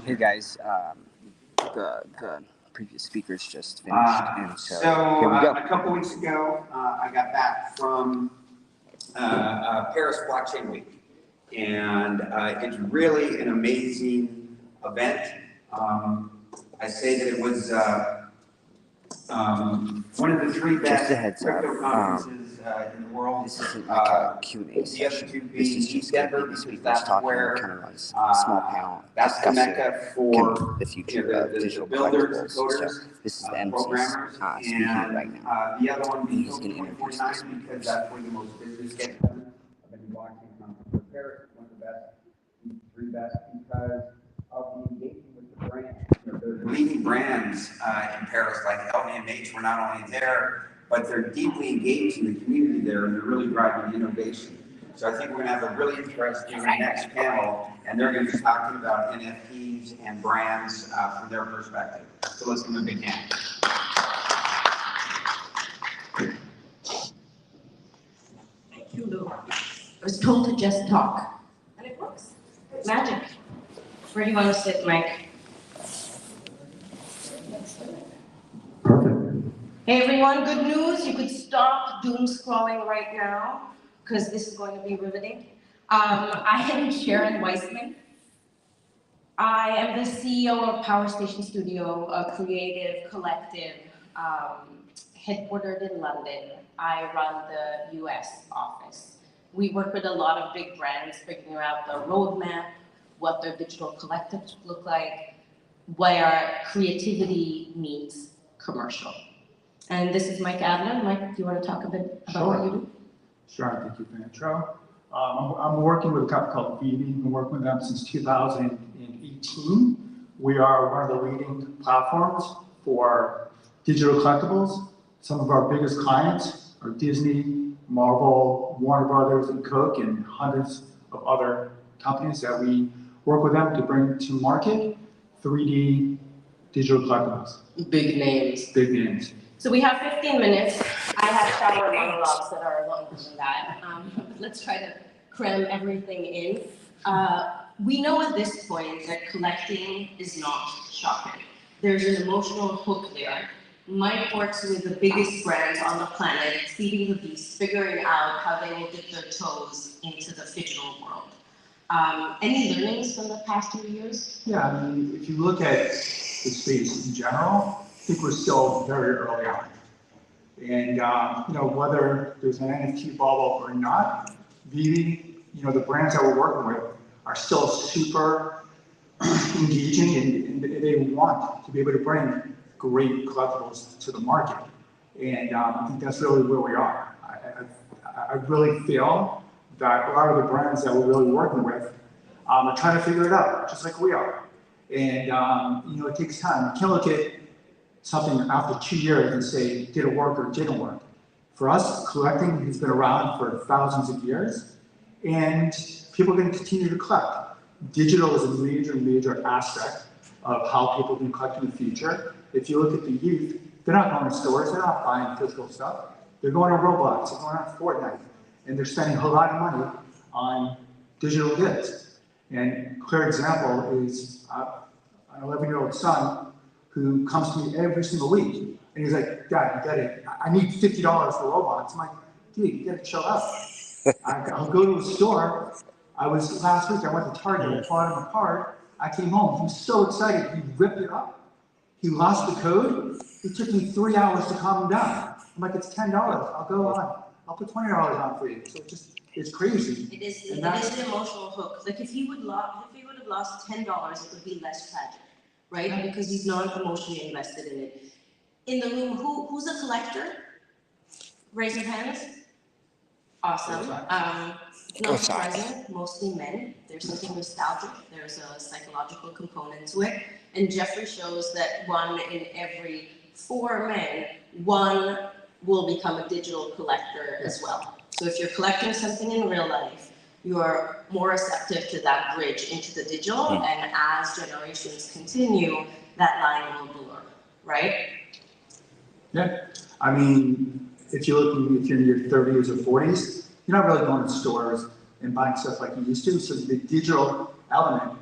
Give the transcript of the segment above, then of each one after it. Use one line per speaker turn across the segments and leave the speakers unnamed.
Hey guys, the previous speakers just finished, and so here we go.
A couple weeks ago, I got back from Paris Blockchain Week, and it's really an amazing event. I say that it was one of the three best crypto conferences in the world.
This isn't like a Q&A session. This is just going to be the speakers talking, kind of a small panel discussing the future of digital collectibles. So this is the MC's speaking right now.
The other one
he's going to introduce the speakers.
Because that's where the most business gets done. I've been watching from Paris, one of the best, three best, because of the engagement with the brand. The leading brands in Paris, like LVMH, were not only there, but they're deeply engaged in the community there, and they're really driving innovation. So I think we're going to have a really interesting next panel, and they're going to be talking about NFTs and brands from their perspective. So let's give them a big hand.
Thank you, Lou. I was told to just talk, and it works. Magic. Where do you want to sit, Mike?
Perfect.
Hey everyone, good news. You could stop doom scrolling right now, because this is going to be riveting. I am Sharon Weissman. I am the CEO of PowerStation Studio, a creative collective headquartered in London. I run the US office. We work with a lot of big brands, figuring out the roadmap, what their digital collectives look like, where creativity meets commercial. And this is Mike Adler. Mike, do you want to talk a bit about what you do?
Sure, thank you for the intro. I'm working with a company called VeVe. I've been working with them since 2018. We are one of the leading platforms for digital collectibles. Some of our biggest clients are Disney, Marvel, Warner Brothers, and Coke, and hundreds of other companies that we work with them to bring to market 3D digital collectibles.
Big names.
Big names.
So we have 15 minutes. I have shower monologues that are longer than that. Let's try to cram everything in. We know at this point that collecting is not shopping. There's an emotional hook there. Mike works with the biggest brands on the planet, feeding the beast, figuring out how they will dip their toes into the digital world. Any learnings from the past 2 years?
Yeah, I mean, if you look at the space in general, I think we're still very early on. And, you know, whether there's an NFT bubble or not, VeVe, you know, the brands that we're working with are still super engaging, and they want to be able to bring great collectibles to the market. And I think that's really where we are. I really feel that a lot of the brands that we're really working with are trying to figure it out, just like we are. And, you know, it takes time. You can't look at something after 2 years and say, did it work or didn't work. For us, collecting has been around for thousands of years, and people are going to continue to collect. Digital is a major, major aspect of how people can collect in the future. If you look at the youth, they're not going to stores, they're not buying physical stuff. They're going to Roblox, they're going on Fortnite, and they're spending a lot of money on digital goods. And a clear example is an 11-year-old son who comes to me every single week, and he's like, Dad, I need $50 for Roblox. I'm like, dude, you gotta chill out. I'll go to a store. Last week, I went to Target, I bought him a card. I came home, he was so excited, he ripped it up. He lost the code. It took me 3 hours to calm him down. I'm like, it's $10, I'll go on. I'll put $20 on for you. So it's crazy.
It is an emotional hook. Like if he would have lost $10, it would be less tragic. Right? Because he's not emotionally invested in it. In the room, who's a collector? Raise your hands. Awesome. Not surprising, mostly men. There's something nostalgic. There's a psychological component to it. And Jeffrey shows that 1 in every 4 men, 1 will become a digital collector as well. So if you're collecting something in real life, you're more receptive to that bridge into the digital, and as generations continue, that line will blur, right?
Yeah, I mean, if you're in your 30s or 40s, you're not really going to stores and buying stuff like you used to, so the digital element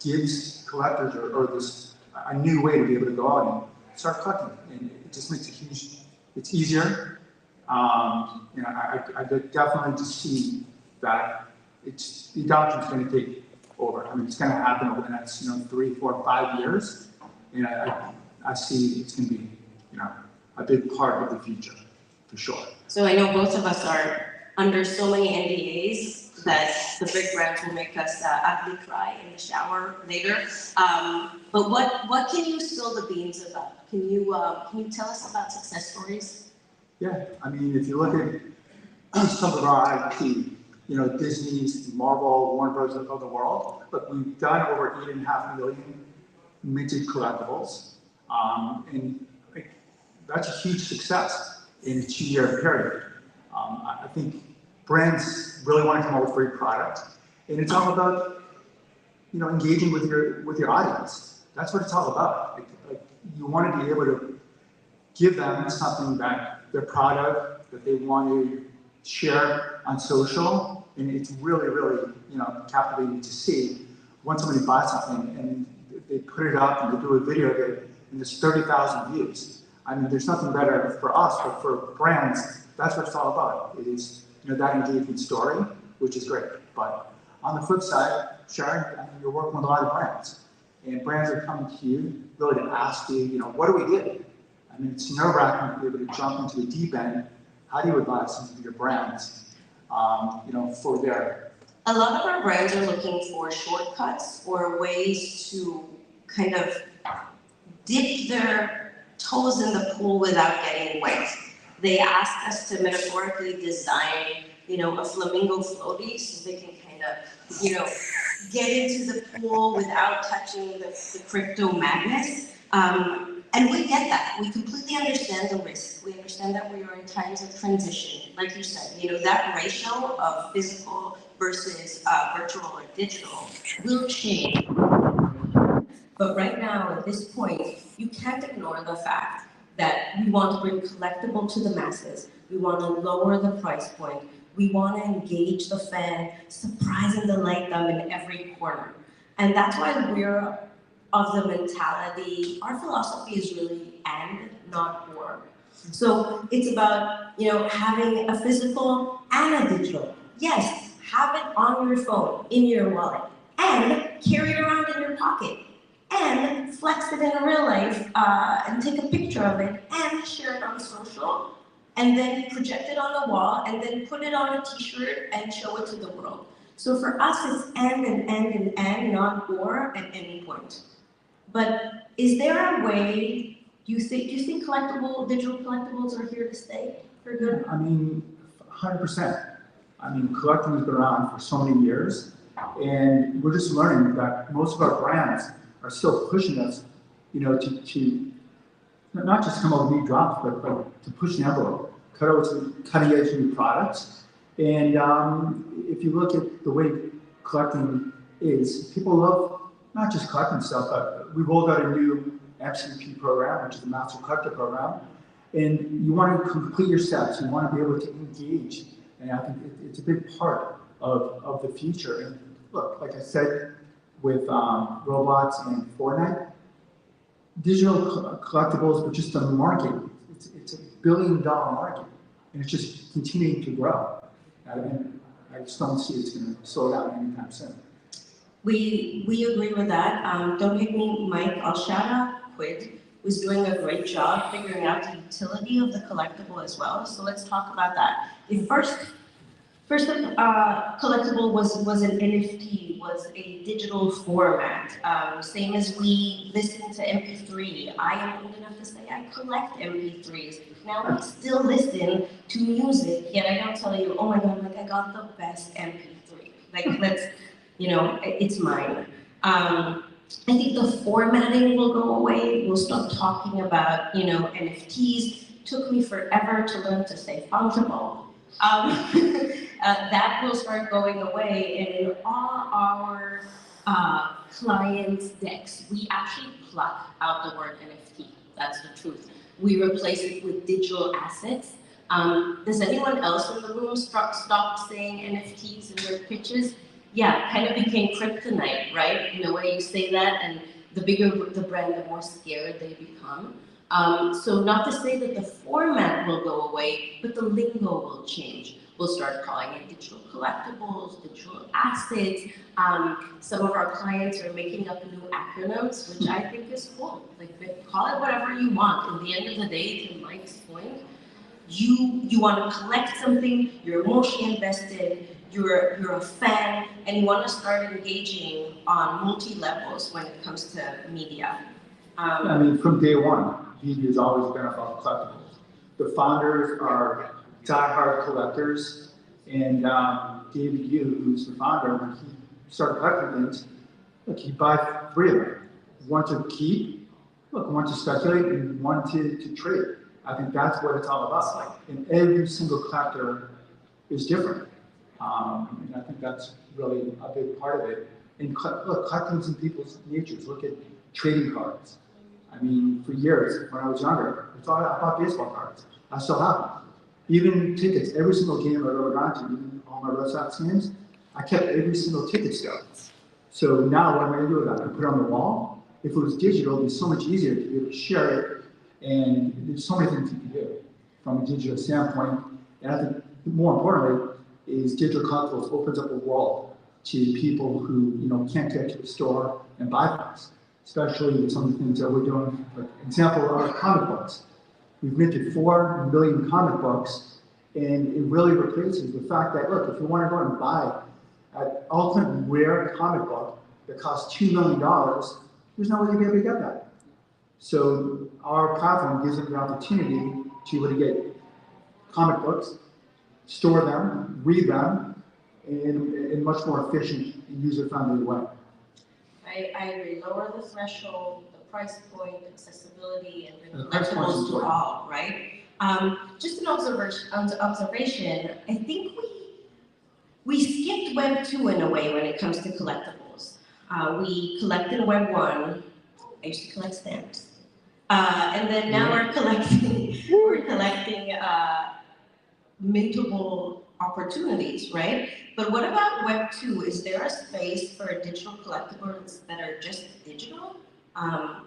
gives collectors or this a new way to be able to go out and start collecting, and it just makes it's easier. I definitely just see that the adoption is going to take over. I mean, it's going to happen over the next 3, 4, 5 years, and I see it's going to be a big part of the future for sure.
So I know both of us are under so many NDAs that the big brands will make us ugly cry in the shower later. But what can you spill the beans about? Can you tell us about success stories?
Yeah, I mean, if you look at some of our IP, Disney's, Marvel, Warner Bros. Of the world, but we've done over 8.5 million minted collectibles, and that's a huge success in a 2-year period. I think brands really want to come up with great product, and it's all about engaging with your audience. That's what it's all about. Like you want to be able to give them something that they're proud of, that they want to share on social, and it's really, really captivating to see when somebody buys something and they put it up and they do a video of it and there's 30,000 views. I mean, there's nothing better for us, but for brands, that's what it's all about. It is that engagement story, which is great. But on the flip side, Sharon, I mean, you're working with a lot of brands, and brands are coming to you really to ask you, what do we do? I mean, it's nerve-wracking to be able to jump into the deep end. How do you advise some of your brands, for their...
A lot of our brands are looking for shortcuts or ways to kind of dip their toes in the pool without getting wet. They ask us to metaphorically design, a flamingo floaty so they can kind of, get into the pool without touching the crypto madness. And we get that. We completely understand the risk. We understand that we are in times of transition. Like you said, that ratio of physical versus virtual or digital will change. But right now, at this point, you can't ignore the fact that we want to bring collectible to the masses. We want to lower the price point. We want to engage the fan, surprise and delight them in every corner. And that's why we're of the mentality, our philosophy is really and, not or. So it's about, having a physical and a digital. Yes, have it on your phone, in your wallet, and carry it around in your pocket, and flex it in real life, and take a picture of it, and share it on social, and then project it on the wall, and then put it on a t-shirt and show it to the world. So for us, it's and, not or at any point. But is there a way, do you think digital collectibles are here to stay for good?
I mean, 100%. I mean, collecting has been around for so many years, and we're just learning that most of our brands are still pushing us, to not just come up with new drops, but to push the envelope, cut out some cutting-edge new products. And if you look at the way collecting is, people love not just collecting stuff, but we rolled out a new MCP program, which is the Master Collector Program, and you want to complete your steps. You want to be able to engage, and I think it's a big part of the future. And look, like I said, with Roblox and Fortnite, digital collectibles are just a market. It's $1 billion market, and it's just continuing to grow. And I just don't see it's going to slow down anytime soon.
We agree with that. Don't hit me, Mike. I'll shout out Quid, who's doing a great job figuring out the utility of the collectible as well. So let's talk about that. The first collectible was an NFT, was a digital format. Same as we listen to MP3. I am old enough to say I collect MP3s. Now we still listen to music, yet I don't tell you, oh my God, like I got the best MP3. Like let's, it's mine. I think the formatting will go away. We'll stop talking about, NFTs. Took me forever to learn to say fungible. That will start going away, and in all our clients' decks, we actually pluck out the word NFT. That's the truth. We replace it with digital assets. Does anyone else in the room stop saying NFTs in their pitches? yeah, kind of became kryptonite, right? In a way you say that, and the bigger the brand, the more scared they become. So not to say that the format will go away, but the lingo will change. We'll start calling it digital collectibles, digital assets. Some of our clients are making up new acronyms, which I think is cool. Like, call it whatever you want. At the end of the day, to Mike's point, you want to collect something, you're emotionally invested, you're a fan, and you want to start engaging on multi-levels when it comes to media.
I mean, from day one, VeVe has always been about collectibles. The founders are diehard collectors, and David Yu, who's the founder, when he started collecting things, look, he'd buy 3 of them. One to keep, one to speculate, and one to trade. I think that's what it's all about. And every single collector is different. And I think that's really a big part of it. And look, collecting's in people's natures. Look at trading cards. I mean, for years, when I was younger, I bought baseball cards. I still have them. Even tickets, every single game I've ever gone to, even all my Red Sox games, I kept every single ticket still. So now what am I going to do with that? I put it on the wall. If it was digital, it'd be so much easier to be able to share it. And there's so many things you can do from a digital standpoint. And I think more importantly is digital collectibles opens up a world to people who can't get to the store and buy things, especially with some of the things that we're doing. For example, our comic books. We've minted 4 million comic books, and it really replaces the fact that, look, if you want to go and buy an ultimate rare comic book that costs $2 million, there's no way you're going to be able to get that. So our platform gives them the opportunity to be able to get comic books, store them, read them in a much more efficient and user-friendly way.
I agree. Lower the threshold, the price point, accessibility, and bring collectibles to all, right? Just an observation. I think we skipped Web 2 in a way when it comes to collectibles. We collected Web 1. I used to collect stamps. And then now we're collecting mintable opportunities, right? But what about Web 2? Is there a space for digital collectibles that are just digital,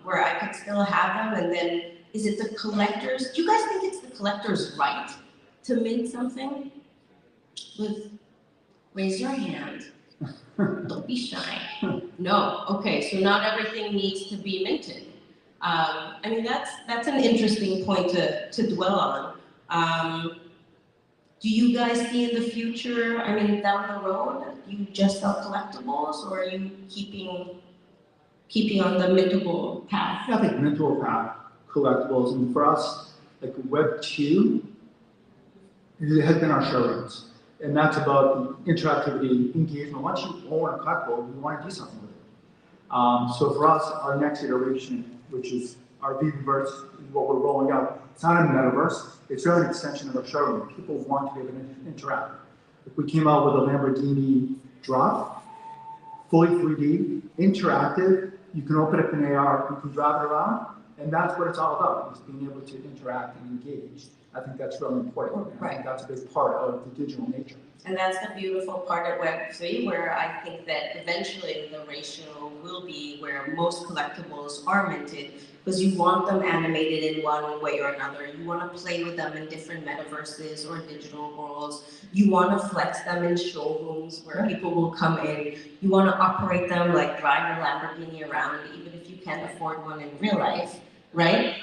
where I could still have them? And then is it the collectors? Do you guys think it's the collector's right to mint something? Raise your hand. Don't be shy. No. Okay, so not everything needs to be minted. I mean, that's an interesting point to dwell on. Do you guys see in the future, I mean, down the road, you just sell collectibles, or are you keeping on the mintable path?
Yeah, I think mintable path, collectibles, and for us, like Web 2, it has been our showrooms. And that's about the interactivity, engagement. Once you own a collectible, you want to do something with it. So for us, our next iteration, which is our VeVeverse, is what we're rolling out. It's not a metaverse. It's really an extension of our showroom. People want to be able to interact. If we came out with a Lamborghini drop, fully 3D, interactive, you can open up an AR, you can drive it around, and that's what it's all about, is being able to interact and engage. I think that's really important.
Right.
I think that's a big part of the digital nature.
And that's the beautiful part of Web3, where I think that eventually the ratio will be where most collectibles are minted, because you want them animated in one way or another. You want to play with them in different metaverses or digital worlds. You want to flex them in showrooms where people will come in. You want to operate them like drive your Lamborghini around, even if you can't afford one in real life, right?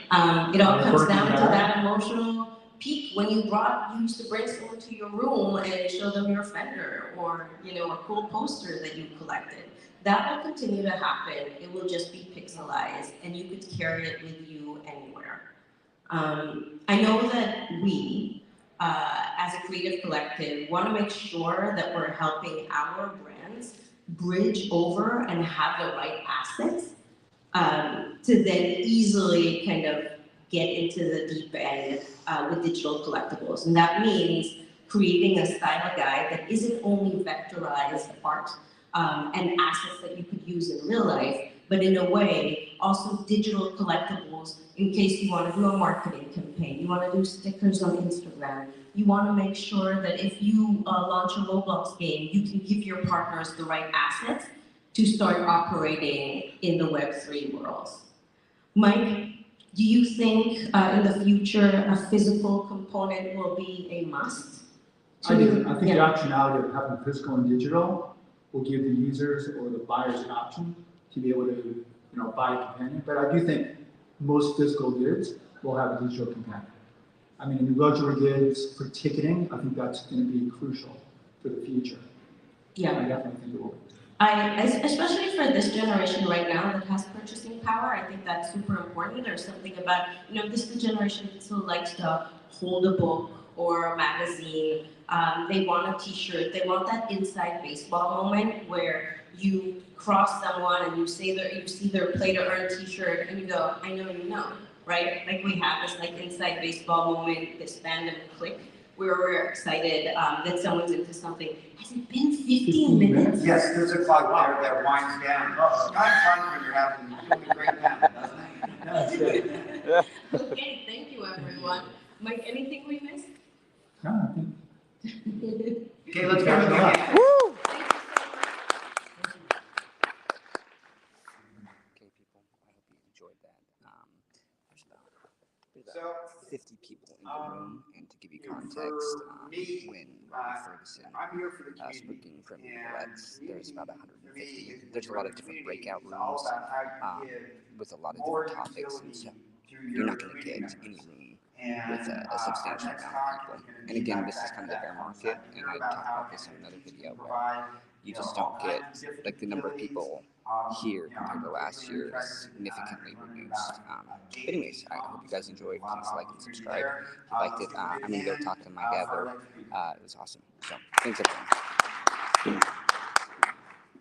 It all comes down to that emotional peak when you used to bring someone to your room and show them your Fender or a cool poster that you collected. That will continue to happen. It will just be pixelized, and you could carry it with you anywhere. I know that we, as a creative collective, want to make sure that we're helping our brands bridge over and have the right assets to then easily kind of get into the deep end with digital collectibles. And that means creating a style guide that isn't only vectorized art and assets that you could use in real life, but in a way, also digital collectibles in case you want to do a marketing campaign, you want to do stickers on Instagram, you want to make sure that if you launch a Roblox game, you can give your partners the right assets to start operating in the Web3 world. Mike, do you think in the future a physical component will be a must?
I do. I think the optionality of having physical and digital will give the users or the buyers an option to be able to, buy a companion. But I do think most physical goods will have a digital companion. I mean, in luxury goods for ticketing, I think that's going to be crucial for the future.
Yeah,
I definitely think it will.
Especially for this generation right now that has purchasing power, I think that's super important. There's something about, this is the generation that still likes to hold a book or a magazine. They want a t-shirt. They want that inside baseball moment where you cross someone and you see their play to earn t-shirt and you go, I know you know, right? Like we have this inside baseball moment, this fandom click where we're excited that someone's into something. Has it been 15 minutes?
Yes, there's a clock there that winds down. It's kind of fun when you're having a great time, doesn't it?
Okay, thank you everyone. Mike, anything we missed?
No, I think.
Okay, let's go to the end.
Woo!
Okay, people, I hope you enjoyed that. There's about 50 people in the room, and to give you context, when Ferguson speaking from Let's, there's about 150. There's a lot of different breakout rooms with a lot of different topics, and so you're not going to get any room with a substantial amount of people. And again, this is kind of the bear market, and I talked about this in another video where you just don't get, the number of people here compared to last year is significantly reduced. But anyways, I hope you guys enjoyed. Please like and subscribe. If you liked it, I'm going to go talk to Mike Adler. It was awesome. So, thanks everyone.